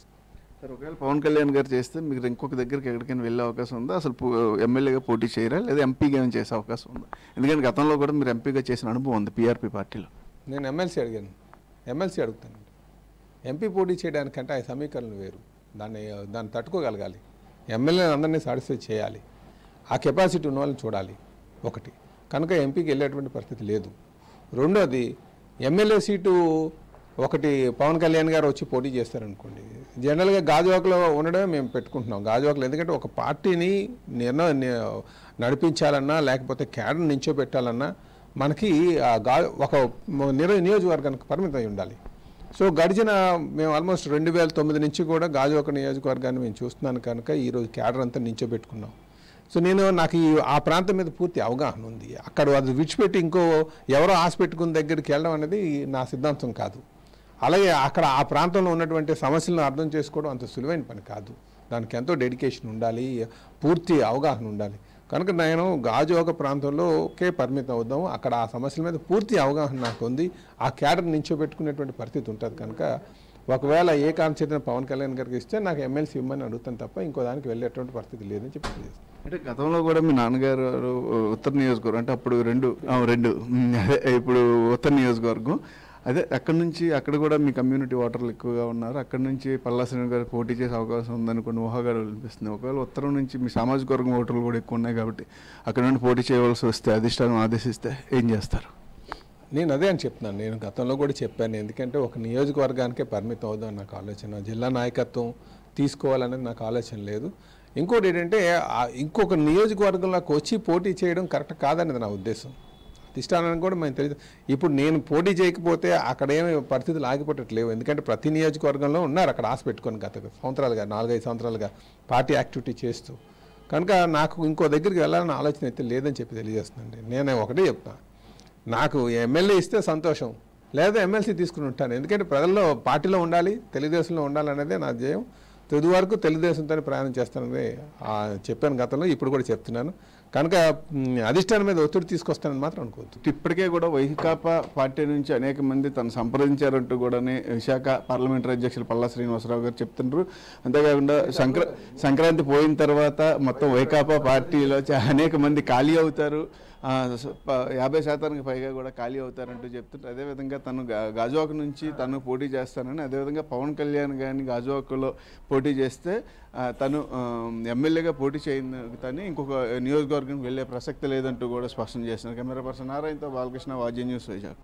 సార్, ఒకవేళ పవన్ కళ్యాణ్ గారు చేస్తే మీకు ఇంకొక దగ్గరికి ఎక్కడికైనా వెళ్ళే అవకాశం ఉందా? అసలు ఎమ్మెల్యేగా పోటీ చేయరా లేదా ఎంపీగా ఏమైనా చేసే అవకాశం ఉందా? ఎందుకంటే గతంలో కూడా మీరు ఎంపీగా చేసిన అనుభవం ఉంది పీఆర్పీ పార్టీలో. నేను ఎమ్మెల్సీ అడుగుతానండి. ఎంపీ పోటీ చేయడానికంటే ఆ సమీకరణలు వేరు, దాన్ని తట్టుకోగలగాలి. ఎమ్మెల్యే అందరినీ సాటిస్ఫై చేయాలి, ఆ కెపాసిటీ ఉన్న వాళ్ళని చూడాలి ఒకటి. కనుక ఎంపీకి వెళ్ళేటువంటి పరిస్థితి లేదు. రెండోది ఎమ్మెల్యే సీటు ఒకటి పవన్ కళ్యాణ్ గారు వచ్చి పోటీ చేస్తారనుకోండి, జనరల్గా గాజువాకలో ఉండడమే మేము పెట్టుకుంటున్నాం. గాజువాకలో ఎందుకంటే ఒక పార్టీని నడిపించాలన్నా లేకపోతే క్యాడర్ నించోబెట్టాలన్నా మనకి ఒక నియోజకవర్గానికి పరిమితం అయి ఉండాలి. సో మేము ఆల్మోస్ట్ 2009 నుంచి కూడా గాజువాక నియోజకవర్గాన్ని మేము చూస్తున్నాను కనుక ఈరోజు క్యాడర్ అంతా నించోబెట్టుకున్నాం. సో నాకు ఆ ప్రాంతం మీద పూర్తి అవగాహన ఉంది. అక్కడ అది విడిచిపెట్టి ఇంకో ఎవరో ఆశ పెట్టుకున్న దగ్గరికి వెళ్ళడం అనేది నా సిద్ధాంతం కాదు. అలాగే అక్కడ ఆ ప్రాంతంలో ఉన్నటువంటి సమస్యలను అర్థం చేసుకోవడం అంత సులువైన పని కాదు. దానికి ఎంతో డెడికేషన్ ఉండాలి, పూర్తి అవగాహన ఉండాలి. కనుక నేను గాజువాక ప్రాంతంలోకే పరిమితం అవుదాము. అక్కడ ఆ సమస్యల మీద పూర్తి అవగాహన నాకు ఉంది. ఆ క్యాడర్ నించోబెట్టుకునేటువంటి పరిస్థితి ఉంటుంది. కనుక ఒకవేళ ఏ కాన్సెప్ట్ని పవన్ కళ్యాణ్ గారికి ఇస్తే నాకు ఎమ్మెల్సీ ఇవ్వమని అడుగుతాను తప్ప ఇంకో దానికి వెళ్ళేటువంటి పరిస్థితి లేదని చెప్పి. అంటే గతంలో కూడా మీ నాన్నగారు ఉత్తర నియోజకవర్గం అంటే అప్పుడు రెండు ఇప్పుడు ఉత్తర నియోజకవర్గం అదే అక్కడ కూడా మీ కమ్యూనిటీ ఓటర్లు ఎక్కువగా ఉన్నారు. అక్కడ నుంచి పల్లా శ్రీనివాస్ గారు పోటీ చేసే అవకాశం ఉందని కొన్ని ఊహాగాలు అనిపిస్తుంది. ఒకవేళ ఉత్తరం నుంచి మీ సామాజిక వర్గం ఓటర్లు కూడా ఎక్కువ ఉన్నాయి కాబట్టి అక్కడ నుండి పోటీ చేయవలసి వస్తే అధిష్టానం ఆదేశిస్తే ఏం చేస్తారు? నేను అదే అని చెప్తున్నాను. నేను గతంలో కూడా చెప్పాను, ఎందుకంటే ఒక నియోజకవర్గానికే పరిమితం అవుదాం నాకు ఆలోచన, జిల్లా నాయకత్వం తీసుకోవాలనేది నాకు ఆలోచన లేదు. ఇంకోటి ఏంటంటే ఇంకొక నియోజకవర్గంలోకి వచ్చి పోటీ చేయడం కరెక్ట్ కాదనేది నా ఉద్దేశం. అధిష్టానానికి కూడా మేము తెలియదు. ఇప్పుడు నేను పోటీ చేయకపోతే అక్కడ ఏమి పరిస్థితులు ఆగిపోవట్లేవు. ఎందుకంటే ప్రతి నియోజకవర్గంలో ఉన్నారు అక్కడ ఆశ పెట్టుకొని గత సంవత్సరాలుగా 4-5 సంవత్సరాలుగా పార్టీ యాక్టివిటీ చేస్తూ. కనుక నాకు ఇంకో దగ్గరికి వెళ్ళాలని ఆలోచన అయితే లేదని చెప్పి తెలియజేస్తుందండి. నేను ఒకటే చెప్తాను, నాకు ఎమ్మెల్యే ఇస్తే సంతోషం, లేదా ఎమ్మెల్సీ తీసుకుని ఉంటాను. ఎందుకంటే ప్రజల్లో పార్టీలో ఉండాలి, తెలుగుదేశంలో ఉండాలనేదే నా ధ్యేయం. తుది వరకు తెలుగుదేశంతో ప్రయాణం చేస్తానని చెప్పాను గతంలో, ఇప్పుడు కూడా చెప్తున్నాను. కనుక అధిష్టానం మీద ఒత్తిడి తీసుకొస్తానని మాత్రం అనుకోవద్దు. ఇప్పటికే కూడా వైకాపా పార్టీ నుంచి అనేక మంది తను సంప్రదించారంటూ కూడా విశాఖ పార్లమెంటరీ అధ్యక్షులు పల్లా శ్రీనివాసరావు గారు చెప్తున్నారు. అంతేకాకుండా సంక్రాంతి పోయిన తర్వాత మొత్తం వైకాపా పార్టీలో అనేక మంది ఖాళీ అవుతారు, 50% పైగా కూడా ఖాళీ అవుతారంటూ చెప్తుంటారు. అదేవిధంగా తను గాజువాక నుంచి తను పోటీ చేస్తానని, అదేవిధంగా పవన్ కళ్యాణ్ కానీ గాజువాకలో పోటీ చేస్తే తను ఎమ్మెల్యేగా పోటీ చేయని ఇంకొక నియోజకవర్గం వెళ్ళే ప్రసక్తి లేదంటూ కూడా స్పష్టం చేస్తున్నారు. కెమెరా పర్సన్ నారాయణతో బాలకృష్ణ, వాజీ న్యూస్, వైజాగ్.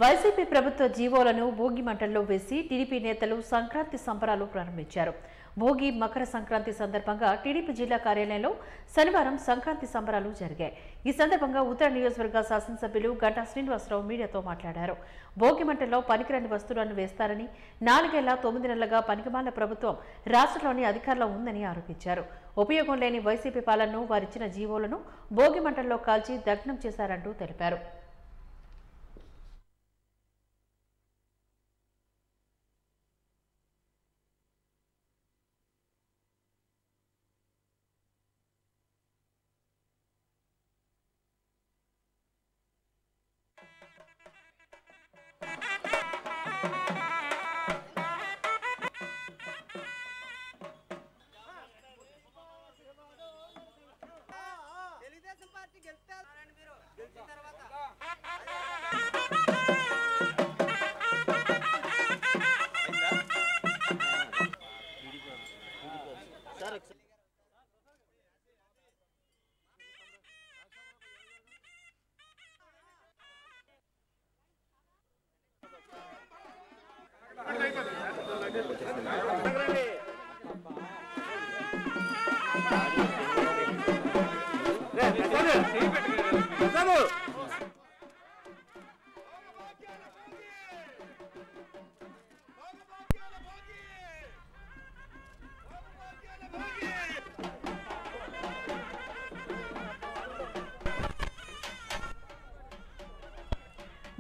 వైసీపీ ప్రభుత్వ జీవోలను భోగి మంటల్లో వేసి టీడీపీ నేతలు సంక్రాంతి సంబరాలు ప్రారంభించారు. భోగి, మకర సంక్రాంతి సందర్భంగా టీడీపీ జిల్లా కార్యాలయంలో శనివారం సంక్రాంతి సంబరాలు జరిగాయి. ఈ సందర్భంగా ఉత్తర నియోజకవర్గ శాసనసభ్యులు గంటా శ్రీనివాసరావు మీడియాతో మాట్లాడారు. భోగి మంటల్లో పనికిరాని వస్తువులను వేస్తారని, 4 ఏళ్ల 9 నెలలుగా పనికిమాలిన ప్రభుత్వం రాష్ట్రంలోని అధికారంలో ఉందని ఆరోపించారు. ఉపయోగం లేని వైసీపీ పాలనను, వారిచ్చిన జీవోలను భోగి మంటల్లో కాల్చి దగ్నం చేశారంటూ తెలిపారు.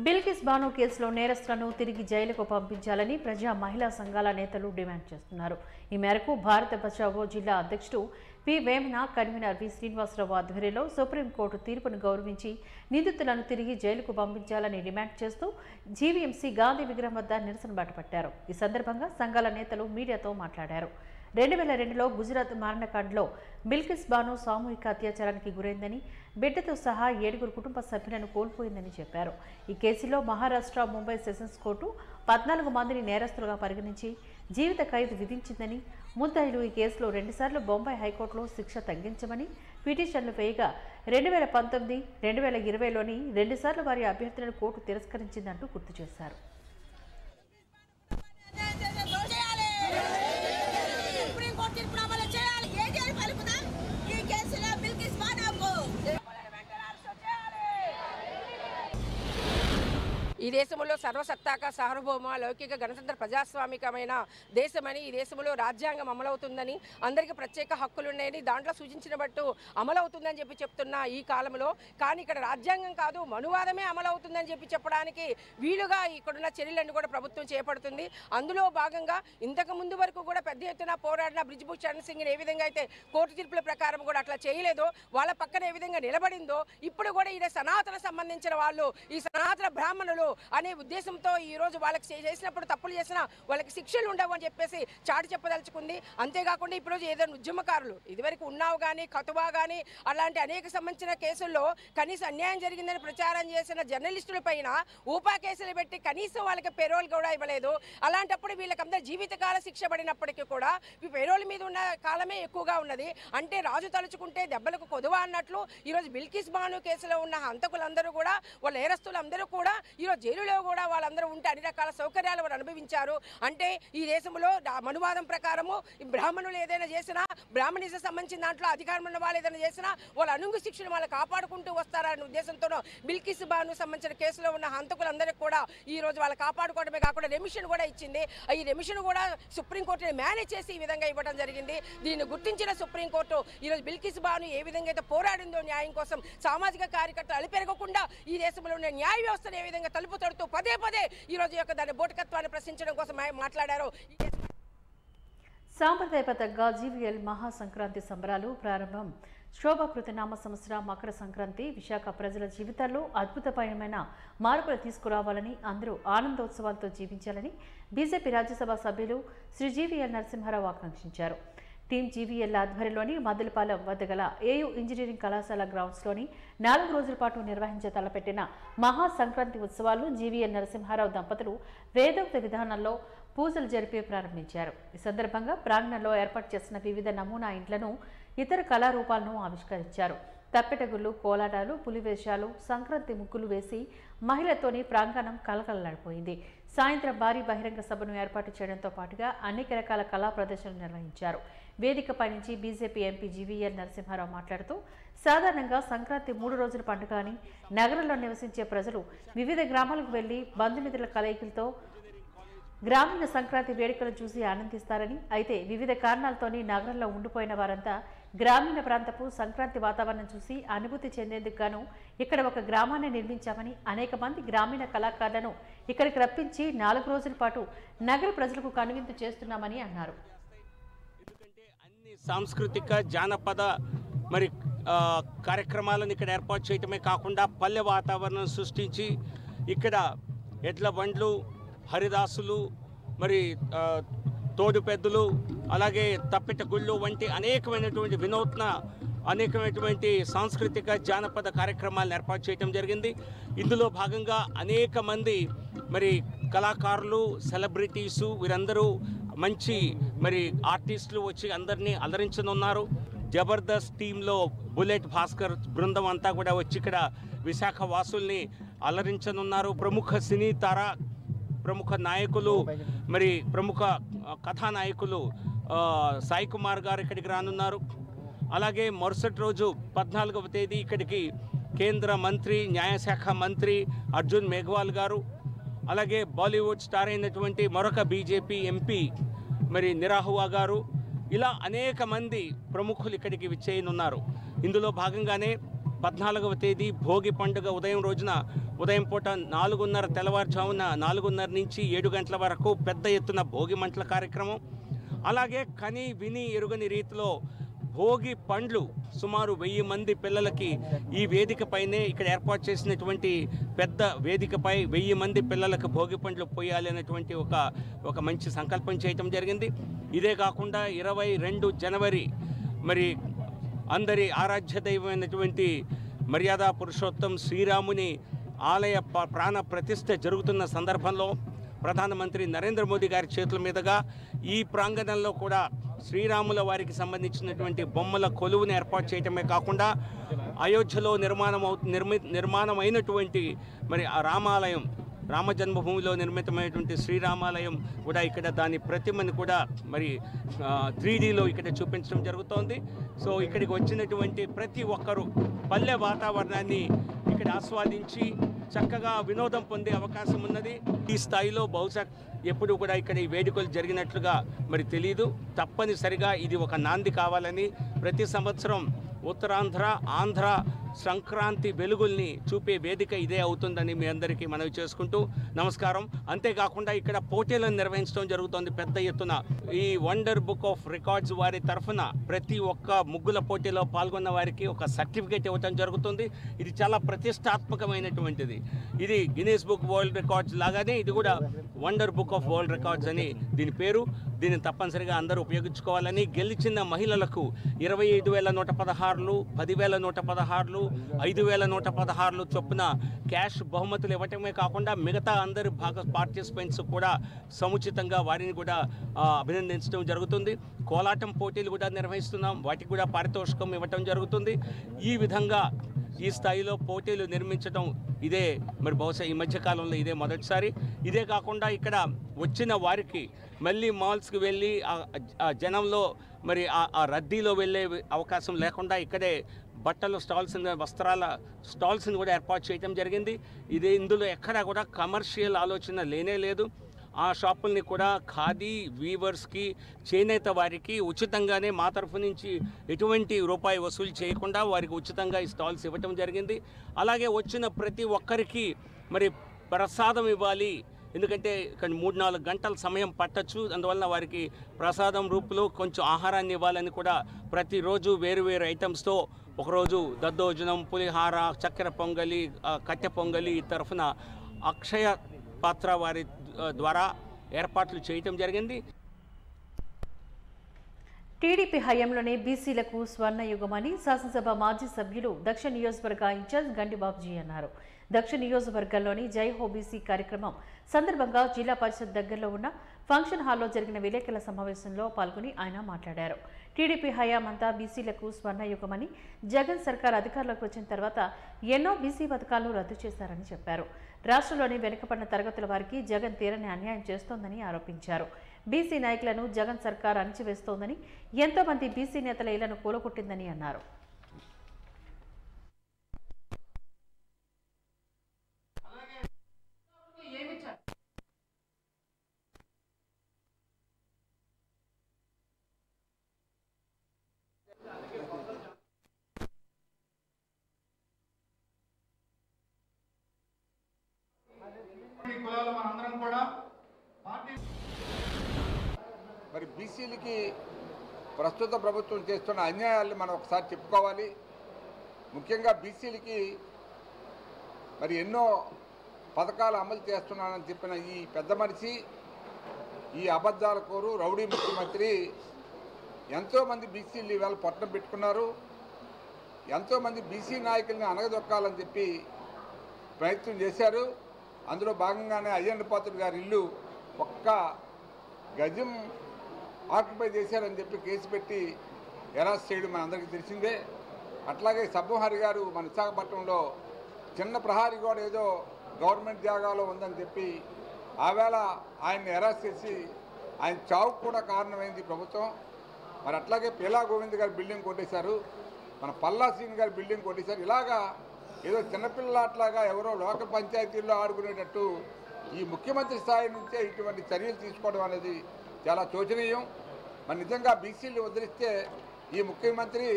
బిల్కిస్ బాను కేసులో నేరస్తులను తిరిగి జైలుకు పంపించాలని ప్రజా మహిళా సంఘాల నేతలు డిమాండ్ చేస్తున్నారు. ఈ మేరకు భారత బచావో జిల్లా అధ్యక్షుడు పి వేమన, కన్వీనర్ వి శ్రీనివాసరావు ఆధ్వర్యంలో సుప్రీంకోర్టు తీర్పును గౌరవించి నిందితులను తిరిగి జైలుకు పంపించాలని డిమాండ్ చేస్తూ జీవీఎంసీ గాంధీ విగ్రహం వద్ద నిరసన బాటపట్టారు. ఈ సందర్భంగా సంఘాల నేతలు మీడియాతో మాట్లాడారు. 2002లో గుజరాత్ మారణకాండలో బిల్కిస్ బాను సామూహిక అత్యాచారానికి గురైందని, బిడ్డతో సహా 7 కుటుంబ సభ్యులను కోల్పోయిందని చెప్పారు. ఈ కేసులో మహారాష్ట్ర, ముంబై సెషన్స్ కోర్టు 14 మందిని నేరస్తులుగా పరిగణించి జీవిత ఖైదు విధించిందని, ముద్దాయిలు ఈ కేసులో 2 సార్లు బొంబాయి హైకోర్టులో శిక్ష తగ్గించమని పిటిషన్లు వేయగా 2019, 2020లోని 2 సార్లు వారి అభ్యర్థులను కోర్టు తిరస్కరించిందంటూ గుర్తు చేశారు. ఈ దేశంలో సర్వసత్తాక సార్వభౌమ లౌకిక గణతంత్ర ప్రజాస్వామికమైన దేశమని, ఈ దేశంలో రాజ్యాంగం అమలవుతుందని, అందరికీ ప్రత్యేక హక్కులున్నాయని దాంట్లో సూచించిన బట్టు అమలవుతుందని చెప్పి చెప్తున్న ఈ కాలంలో, కానీ ఇక్కడ రాజ్యాంగం కాదు మనువాదమే అమలవుతుందని చెప్పి చెప్పడానికి వీలుగా ఇక్కడున్న చర్యలన్నీ కూడా ప్రభుత్వం చేపడుతుంది. అందులో భాగంగా ఇంతకు ముందు వరకు కూడా పెద్ద ఎత్తున పోరాడిన బ్రిజ్భూషణ్ సింగ్ ఏ విధంగా అయితే కోర్టు తీర్పుల ప్రకారం కూడా అట్లా చేయలేదో, వాళ్ళ పక్కన ఏ విధంగా నిలబడిందో, ఇప్పుడు కూడా ఈయన సనాతన సంబంధించిన వాళ్ళు, ఈ సనాతన బ్రాహ్మణులు అనే ఉద్దేశంతో ఈ రోజు వాళ్ళకి చేసినప్పుడు తప్పులు చేసినా వాళ్ళకి శిక్షలు ఉండవు అని చెప్పేసి చాటి చెప్పదలుచుకుంది. అంతేకాకుండా ఇప్పుడు ఏదైనా ఉద్యమకారులు ఇదివరకు ఉన్నావు కానీ, కతువా కానీ అలాంటి అనేక సంబంధించిన కేసుల్లో కనీసం అన్యాయం జరిగిందని ప్రచారం చేసిన జర్నలిస్టుల పైన ఊపా కేసులు పెట్టి కనీసం వాళ్ళకి పెరోల్ కూడా ఇవ్వలేదు. అలాంటప్పుడు వీళ్ళకందరూ జీవితకాల శిక్ష పడినప్పటికీ కూడా ఈ పెరోల్ మీద ఉన్న కాలమే ఎక్కువగా ఉన్నది. అంటే రాజు తలుచుకుంటే దెబ్బలకు కొదువా అన్నట్లు ఈరోజు బిల్కిస్ బాను కేసులో ఉన్న హంతకులందరూ కూడా, వాళ్ళ నేరస్తులందరూ కూడా ఈరోజు జైలులో కూడా వాళ్ళందరూ ఉంటే అన్ని రకాల సౌకర్యాలు వారు అనుభవించారు. అంటే ఈ దేశంలో మనువాదం ప్రకారము బ్రాహ్మణులు ఏదైనా చేసినా, బ్రాహ్మణిజం సంబంధించిన దాంట్లో అధికారం ఉన్న వాళ్ళు ఏదైనా చేసినా వాళ్ళ అనుంగు శిక్షను వాళ్ళు కాపాడుకుంటూ వస్తారనే ఉద్దేశంతోనూ బిల్కిస్ బాను సంబంధించిన కేసులో ఉన్న హంతకులందరికీ కూడా ఈ రోజు వాళ్ళు కాపాడుకోవడమే కాకుండా రెమిషన్ కూడా ఇచ్చింది. ఈ రెమిషన్ కూడా సుప్రీంకోర్టుని మేనేజ్ చేసి ఈ విధంగా ఇవ్వడం జరిగింది. దీన్ని గుర్తించిన సుప్రీంకోర్టు ఈరోజు బిల్కిస్ బాను ఏ విధంగా అయితే పోరాడిందో న్యాయం కోసం, సామాజిక కార్యకర్తలు అలిపెరగకుండా ఈ దేశంలో ఉన్న న్యాయ వ్యవస్థను ఏ విధంగా తలుపు తడుతూ పదే పదే ఈ రోజు యొక్క దాని బోటకత్వాన్ని ప్రశ్నించడం కోసం మాట్లాడారు. సాంప్రదాయబద్ధంగా జీవీఎల్ మహాసంక్రాంతి సంబరాలు ప్రారంభం. శోభాకృత నామ సంవత్సర మకర సంక్రాంతి విశాఖ ప్రజల జీవితాల్లో అద్భుతమైన మార్పులు తీసుకురావాలని, అందరూ ఆనందోత్సవాలతో జీవించాలని బీజేపీ రాజ్యసభ సభ్యులు శ్రీ జీవీఎల్ నరసింహారావు ఆకాంక్షించారు. టీం జీవీఎల్ ఆధ్వర్యంలోని మద్దులపాలెం వద్ద గల ఏయూ ఇంజనీరింగ్ కళాశాల గ్రౌండ్స్లోని 4 రోజుల పాటు నిర్వహించే తలపెట్టిన మహాసంక్రాంతి ఉత్సవాలు జీవీఎల్ నరసింహారావు దంపతులు వేదోక్త విధానంలో పూజలు జరిపి ప్రారంభించారు. ఈ సందర్భంగా ప్రాంగణంలో ఏర్పాటు చేసిన వివిధ నమూనా ఇండ్లను, ఇతర కళారూపాలను ఆవిష్కరించారు. తప్పెటగుళ్ళు, కోలాటాలు, పులివేషాలు, సంక్రాంతి ముగ్గులు వేసి మహిళతోని ప్రాంగణం కలకలలాడిపోయింది. సాయంత్రం భారీ బహిరంగ సభను ఏర్పాటు చేయడంతో పాటుగా అనేక రకాల కళా ప్రదర్శనలు నిర్వహించారు. వేదికపై నుంచి బీజేపీ ఎంపీ జీవీఎల్ నరసింహారావు మాట్లాడుతూ, సాధారణంగా సంక్రాంతి 3 రోజుల పండుగ అని నగరంలో నివసించే ప్రజలు వివిధ గ్రామాలకు వెళ్లి బంధుమిత్రుల కలయికలతో గ్రామీణ సంక్రాంతి వేడుకలను చూసి ఆనందిస్తారని, అయితే వివిధ కారణాలతోని నగరంలో ఉండిపోయిన వారంతా గ్రామీణ ప్రాంతపు సంక్రాంతి వాతావరణం చూసి అనుభూతి చెందేందుకు గాను ఇక్కడ ఒక గ్రామాన్ని నిర్మించామని, అనేక మంది గ్రామీణ కళాకారులను ఇక్కడికి రప్పించి 4 రోజుల పాటు నగర ప్రజలకు కనువిందు చేస్తున్నామని అన్నారు. ఎందుకంటే అన్ని సాంస్కృతిక జానపద మరి కార్యక్రమాలను ఇక్కడ ఏర్పాటు చేయటమే కాకుండా పల్లె వాతావరణం సృష్టించి ఇక్కడ ఎడ్ల బండ్లు, హరిదాసులు, మరి తోడు పెద్దలు, అలాగే తప్పెట గుళ్ళు వంటి అనేకమైనటువంటి సాంస్కృతిక జానపద కార్యక్రమాలను ఏర్పాటు చేయడం జరిగింది. ఇందులో భాగంగా అనేక మంది మరి కళాకారులు, సెలబ్రిటీసు, వీరందరూ మంచి మరి ఆర్టిస్టులు వచ్చి అందరినీ అలరించనున్నారు. జబర్దస్త్ టీంలో బుల్లెట్ భాస్కర్ బృందం అంతా కూడా వచ్చి ఇక్కడ విశాఖ వాసుల్ని అలరించనున్నారు. ప్రముఖ సినీ తార, ప్రముఖ నాయకులు, మరి ప్రముఖ కథానాయకులు సాయి కుమార్ గారు ఇక్కడికి రానున్నారు. అలాగే మరుసటి రోజు 14వ తేదీ ఇక్కడికి కేంద్ర మంత్రి, న్యాయశాఖ మంత్రి అర్జున్ మేఘ్వాల్ గారు, అలాగే బాలీవుడ్ స్టార్ అయినటువంటి మరొక బీజేపీ ఎంపీ మరి నిరాహువా గారు, ఇలా అనేక మంది ప్రముఖులు ఇక్కడికి విచ్చేయనున్నారు. ఇందులో భాగంగానే 14వ తేదీ భోగి పండుగ ఉదయం పూట 4:30 తెల్లవారుజామున 4:30 నుంచి 7 గంటల వరకు పెద్ద ఎత్తున భోగి మంటల కార్యక్రమం. అలాగే కని విని ఎరుగని రీతిలో భోగి పండ్లు సుమారు 1000 మంది పిల్లలకి ఈ వేదికపైనే ఇక్కడ ఏర్పాటు చేసినటువంటి పెద్ద వేదికపై 1000 మంది పిల్లలకు భోగి పండ్లు పోయాలి అనేటువంటి ఒక మంచి సంకల్పం చేయటం జరిగింది. ఇదే కాకుండా 22 జనవరి మరి అందరి ఆరాధ్య దైవమైనటువంటి మర్యాద పురుషోత్తం శ్రీరాముని ఆలయ ప్రాణ ప్రతిష్ఠ జరుగుతున్న సందర్భంలో ప్రధానమంత్రి నరేంద్ర మోదీ గారి చేతుల మీదుగా ఈ ప్రాంగణంలో కూడా శ్రీరాముల వారికి సంబంధించినటువంటి బొమ్మల కొలువుని ఏర్పాటు చేయటమే కాకుండా అయోధ్యలో నిర్మాణమైనటువంటి మరి ఆ రామాలయం, రామ జన్మభూమిలో నిర్మితమైనటువంటి శ్రీరామాలయం కూడా ఇక్కడ దాని ప్రతిమని కూడా మరి 3Dలో ఇక్కడ చూపించడం జరుగుతోంది. సో ఇక్కడికి వచ్చినటువంటి ప్రతి ఒక్కరూ పల్లె వాతావరణాన్ని ఇక్కడ ఆస్వాదించి చక్కగా వినోదం పొందే అవకాశం ఉన్నది. ఈ స్థాయిలో బహుశా ఎప్పుడు కూడా ఇక్కడ ఈ వేడుకలు జరిగినట్లుగా మరి తెలియదు. తప్పనిసరిగా ఇది ఒక నాంది కావాలని ప్రతి సంవత్సరం ఉత్తరాంధ్ర, ఆంధ్ర సంక్రాంతి వెలుగుల్ని చూపే వేదిక ఇదే అవుతుందని మీ అందరికీ మనవి చేసుకుంటూ నమస్కారం. అంతేకాకుండా ఇక్కడ పోటీలను నిర్వహించడం జరుగుతుంది పెద్ద ఎత్తున. ఈ వండర్ బుక్ ఆఫ్ రికార్డ్స్ వారి తరఫున ప్రతి ఒక్క ముగ్గుల పోటీలో పాల్గొన్న వారికి ఒక సర్టిఫికేట్ ఇవ్వటం జరుగుతుంది. ఇది చాలా ప్రతిష్టాత్మకమైనటువంటిది. ఇది గిన్నీస్ బుక్ వరల్డ్ రికార్డ్స్ లాగానే ఇది కూడా wonder book of world records అని దీని పేరు. దీన్ని తప్పనిసరిగా అందరూ ఉపయోగించుకోవాలని, గెలిచిన మహిళలకు 25,116, 10,116, 5,116 చొప్పున క్యాష్ బహుమతులు ఇవ్వటమే కాకుండా మిగతా అందరి పార్టిసిపెంట్స్ కూడా సముచితంగా వారిని కూడా అభినందించడం జరుగుతుంది. కోలాటం పోటీలు కూడా నిర్వహిస్తున్నాం, వాటికి కూడా పారితోషికం ఇవ్వటం జరుగుతుంది. ఈ విధంగా ఈ స్థాయిలో పోటీలు నిర్మించడం ఇదే మరి బహుశా ఈ మధ్యకాలంలో ఇదే మొదటిసారి. ఇదే కాకుండా ఇక్కడ వచ్చిన వారికి మళ్ళీ మాల్స్కి వెళ్ళి ఆ జనంలో మరి ఆ రద్దీలో వెళ్ళే అవకాశం లేకుండా ఇక్కడే బట్టల స్టాల్స్, వస్త్రాల స్టాల్స్ని కూడా ఏర్పాటు చేయడం జరిగింది. ఇందులో ఎక్కడా కూడా కమర్షియల్ ఆలోచన లేనే లేదు. ఆ షాపుల్ని కూడా ఖాదీ వీవర్స్కి, చేనేత వారికి ఉచితంగానే మా తరఫు నుంచి ఎటువంటి రూపాయి వసూలు చేయకుండా వారికి ఉచితంగా ఈ స్టాల్స్ ఇవ్వటం జరిగింది. అలాగే వచ్చిన ప్రతి ఒక్కరికి మరి ప్రసాదం ఇవ్వాలి, ఎందుకంటే ఇక్కడ 3-4 గంటల సమయం పట్టచ్చు. అందువలన వారికి ప్రసాదం రూపంలో కొంచెం ఆహారాన్ని ఇవ్వాలని కూడా ప్రతిరోజు వేరు వేరు ఐటమ్స్తో ఒకరోజు దద్దోజనం, పులిహార, చక్కెర పొంగలి, కట్టె పొంగలి తరఫున అక్షయ పాత్ర వారి ద్వారా ఏర్పాట్లు చేయటం జరిగింది. టీడీపీ హయాంలోనే బీసీలకు స్వర్ణయుగమని శాసనసభ మాజీ సభ్యులు దక్షిణ నియోజకవర్గ ఇన్ఛార్జ్ గండి బాబుజీ అన్నారు. దక్షిణ నియోజకవర్గంలోని జై హో బీసీ కార్యక్రమం సందర్భంగా జిల్లా పరిషత్ దగ్గరలో ఉన్న ఫంక్షన్ హాల్లో జరిగిన విలేకరుల సమావేశంలో పాల్గొని ఆయన మాట్లాడారు. టీడీపీ హయాం అంతా బీసీలకు స్వర్ణయుగమని, జగన్ సర్కార్ అధికారంలోకి వచ్చిన తర్వాత ఎన్నో బీసీ పథకాలను రద్దు చేశారని చెప్పారు. రాష్ట్రంలోని వెనుకబడిన తరగతుల వారికి జగన్ తీరని అన్యాయం చేస్తోందని ఆరోపించారు. బీసీ నాయకులను జగన్ సర్కార్ అణచివేస్తోందని, ఎంతో మంది బీసీ నేతల ఇళ్లను కూలగొట్టిందని అన్నారు. మరి బీసీలకి ప్రస్తుత ప్రభుత్వం చేస్తున్న అన్యాయాన్ని మనం ఒకసారి చెప్పుకోవాలి. ముఖ్యంగా బీసీలకి మరి ఎన్నో పథకాలు అమలు చేస్తున్నానని చెప్పిన ఈ పెద్ద మనిషి, ఈ అబద్ధాల కోరు రౌడీ ముఖ్యమంత్రి ఎంతోమంది బీసీలు ఇవాళ పట్టణం పెట్టుకున్నారు. ఎంతోమంది బీసీ నాయకుల్ని అణగదొక్కాలని చెప్పి ప్రయత్నం చేశారు. అందులో భాగంగానే అయ్యన్న పాత్రుడు గారి ఇల్లు ఒక్క గజం ఆక్యుపై చేశారని చెప్పి కేసు పెట్టి అరెస్ట్ చేయడం మన అందరికీ తెలిసిందే. అట్లాగే సబ్బోహరి గారు మన విశాఖపట్నంలో చిన్న ప్రహారీ గోడ ఏదో గవర్నమెంట్ జాగాలో ఉందని చెప్పి ఆవేళ ఆయన్ని అరెస్ట్ చేసి ఆయన చావుకు కూడా కారణమైంది ప్రభుత్వం. మరి అట్లాగే పీలా గోవింద్ గారి బిల్డింగ్ కొట్టేశారు, మన పల్లా శ్రీని గారి బిల్డింగ్ కొట్టేశారు. ఇలాగా ఏదో చిన్నపిల్లలాట్లాగా ఎవరో లోకల్ పంచాయతీల్లో ఆడుకునేటట్టు ఈ ముఖ్యమంత్రి స్థాయి నుంచే ఇటువంటి చర్యలు తీసుకోవడం అనేది చాలా శోచనీయం. మరి నిజంగా బీసీలు వదిలిస్తే ఈ ముఖ్యమంత్రి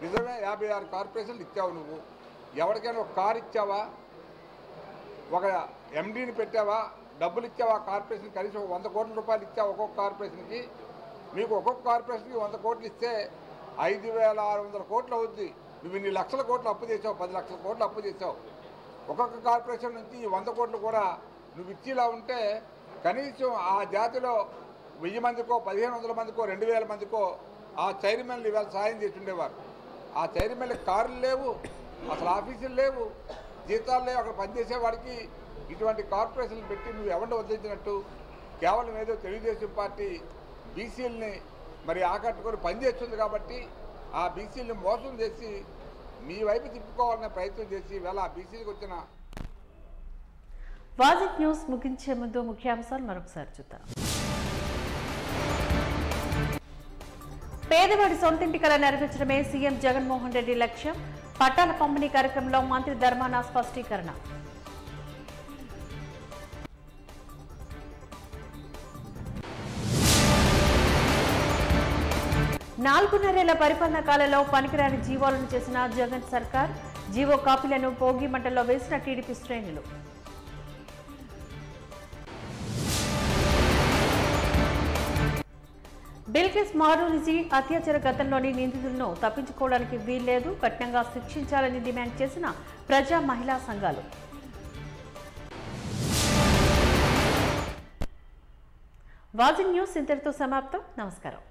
నిజమే 56 కార్పొరేషన్లు ఇచ్చావు. నువ్వు ఎవరికైనా ఒక కారు ఇచ్చావా, ఒక ఎండీని పెట్టావా, డబ్బులు ఇచ్చావా? కార్పొరేషన్ కనీసం 100 కోట్ల రూపాయలు ఇచ్చావు ఒక్కొక్క కార్పొరేషన్కి. మీకు ఒక్కొక్క కార్పొరేషన్కి 100 కోట్లు ఇస్తే 5,600 కోట్లు అవుద్ది. నువ్వు ఇన్ని లక్షల కోట్లు అప్పు చేసావు, 10 లక్షల కోట్లు అప్పు చేసావు. ఒక్కొక్క కార్పొరేషన్ నుంచి ఈ 100 కోట్లు కూడా నువ్వు ఇచ్చేలా ఉంటే కనీసం ఆ జాతిలో 1000 మందికో, 1500 మందికో, 2000 మందికో ఆ చైర్మన్లు ఇవాళ సాయం చేసి ఉండేవారు. ఆ చైర్మన్లకు కార్లు లేవు, అసలు ఆఫీసులు లేవు, జీతాలు లేవు. అక్కడ పనిచేసేవాడికి ఇటువంటి కార్పొరేషన్లు పెట్టి నువ్వు ఎవరిని వదిలించినట్టు? కేవలం ఏదో తెలుగుదేశం పార్టీ బీసీలని మరి ఆకట్టుకొని పనిచేస్తుంది కాబట్టి ఆ బీసీలని మోసం చేసి మీ వైపు తిప్పుకోవాలనే ప్రయత్నం చేసి ఇవాళ ఆ బీసీలకు వచ్చిన వాజిద్ న్యూస్ ముగించే ముందు ముఖ్యాంశాలు మరొకసారి చూద్దాం. పేదవాడి సొంతింటి కల నెరవేర్చడమే సీఎం జగన్మోహన్ రెడ్డి లక్ష్యం. పట్టాల పంపిణీ కార్యక్రమంలో మంత్రి ధర్మాన స్పష్టీకరణ. నాలుగున్నరేళ్ల పరిపాలనా కాలంలో పనికిరాని జీవోలను చేసిన జగన్ సర్కార్. జీవో కాపీలను భోగి మంటల్లో వేసిన టీడీపీ శ్రేణులు. బిల్కిస్ మారూనిజీ అత్యాచార ఘటనలోని నిందితులను తప్పించుకోవడానికి వీల్లేదు, కఠినంగా శిక్షించాలని డిమాండ్ చేసిన ప్రజా మహిళా సంఘాలు. వాజిద్ న్యూస్ ఇంతటితో సమాప్తం. నమస్కారం.